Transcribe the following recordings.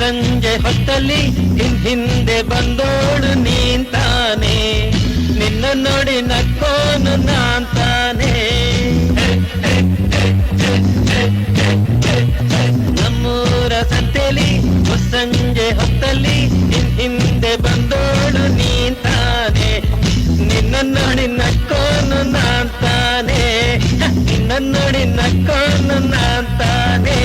ಸಂಜೆ ಹೊತ್ತಲ್ಲಿ ಹಿಂದೆ ಬಂದೋಳು ನೀಂತಾನೆ, ನಿನ್ನ ನೋಡಿ ನಕ್ಕೋನು ನಾಂತಾನೆ. ನಮ್ಮೂರ ಸಂತೆಲಿ ಸಂಜೆ ಹೊತ್ತಲ್ಲಿ ಹಿಂದೆ ಬಂದೋಳು ನೀಂತಾನೆ, ನಿನ್ನ ನೋಡಿ ನಕ್ಕೋನು ನಾಂತಾನೆ, ನಿನ್ನ ನೋಡಿ ನಕ್ಕೋನು ನಾಂತಾನೆ.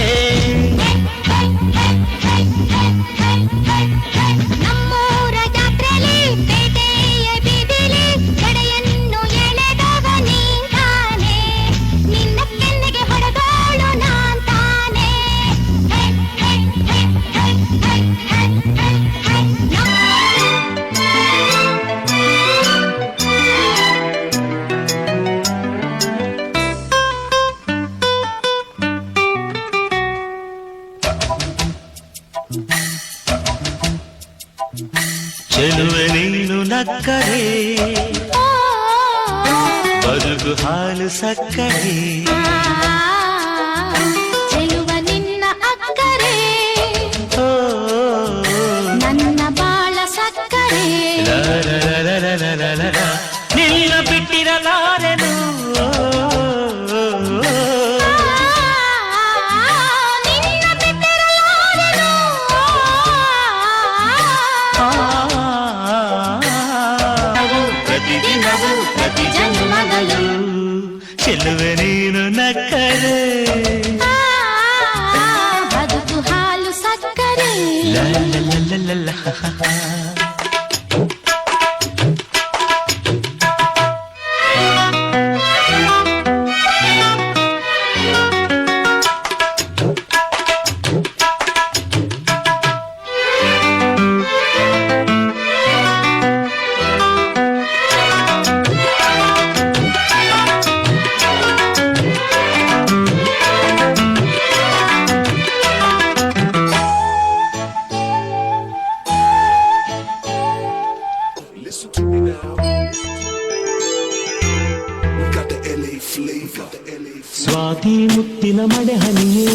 ನಮ್ಮೂರ ಜಾತ್ರೆಲಿ ಪೇಟೆಯ ಬೀದಿಲಿ ಕಡೆಯನ್ನು ಎಳೆದವ ನೀಂತಾನೆ, ನಿನ್ನ ಕೆನ್ನೆಗೆ ಹೊಡೆದೋಳು ನಾಂತಾನೆ. ಚೆಲುವೆ ನೀನು ನಕ್ಕರೆ ಬದುಕು ಹಾಲು ಸಕ್ಕರೆ, ಚೆಲುವ ನಿನ್ನ ಅಕ್ಕರೆ ನನ್ನ ಬಾಳ ಸಕ್ಕರೆ. ನಿನ್ನ ಬಿಟ್ಟಿರಲಾರೆನು ನಿನ್ನ ಬಿಟ್ಟಿರಲಾರೆನು, ಪ್ರತಿದಿನವೂ ಪ್ರತಿ ಜನ್ಮದಲ್ಲೂ ಚೆಲುವೆ ನೀನು ನಕ್ಕರೆ ಬದುಕು ಹಾಲು ಸಕ್ಕರೆ. ಲಲ್ಲ Listen to me now. We got the LA flavor. Swati ಮುತ್ತಿನ ಮಡೆ ಹನಿಯೇ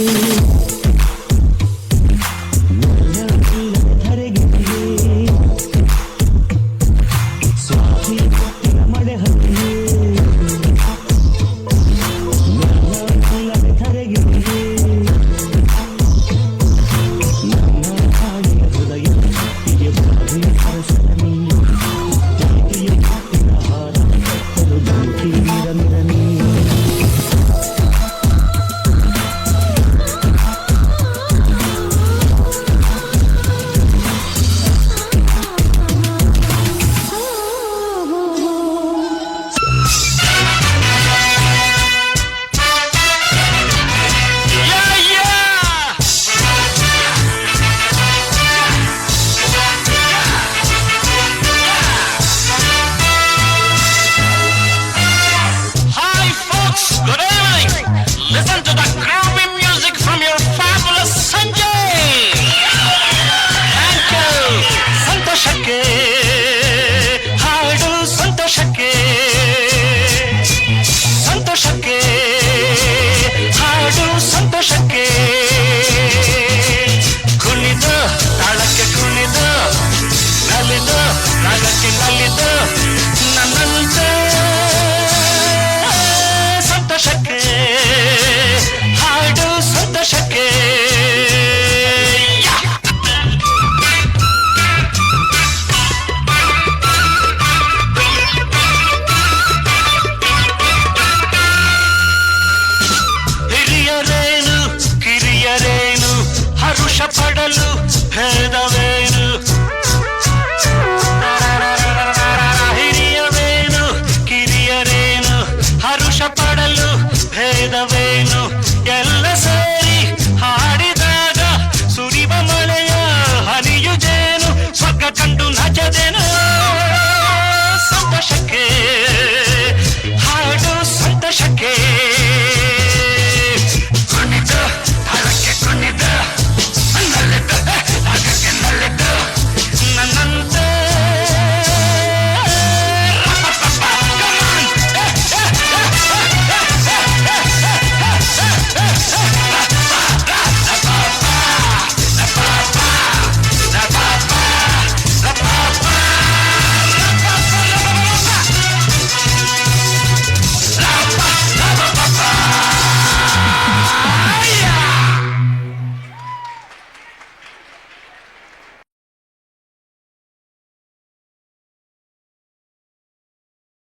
ಧರೆಗಿರಿಯೇ, ಸ್ವಾತಿ ಮುತ್ತಿನ ಮಡೆ ಹನಿಯೇ ಧರೆಗಿರಿಯೇ, ನನ್ನ ಹಾಡಿಯ ಹೃದಯ ಹೀಗೆ ಬಾರಿ ಹರಸನಿ, ಪ್ರೀತಿಯ ಕಾಟಿನ ಹಾರ ಕತ್ತಲು ಬೆಂಕಿ ನಿರಂದನಿ. Listen to the groovy music from your fabulous Sanjay. Thank you. ಸಂತೋಷಕ್ಕೆ ಹಾಡು, ಸಂತೋಷಕ್ಕೆ ಸಂತೋಷಕ್ಕೆ ಹಾಡು, ಸಂತೋಷಕ್ಕೆ ಕುಣಿದು ತಾಳಕ್ಕೆ ಕುಣಿದು ನಲಿದು ರಾಗಕ್ಕೆ ನಲಿದು ನನ್ನಂತೆ ಸಂತೋಷಕ್ಕೆ ಹಾಡು, ಸಂತೋಷಕ್ಕೆ. ಹಿರಿಯರೇನು ಕಿರಿಯರೇನು ಹರುಷ ಪಡಲು ಭೇದವೇನು, ಹಿರಿಯರೇನು ಕಿರಿಯರೇನು ಹರುಷ ಪಡಲು ಭೇದವೇನು, ಎಲ್ಲ ಸೇರಿ ಹಾಡಿದಾಗ ಸುರಿವ ಮಳೆಯ ಹನಿಯು ಜೇನು, ಸ್ವರ್ಗ ಕಂಡು ನಚದೇನು.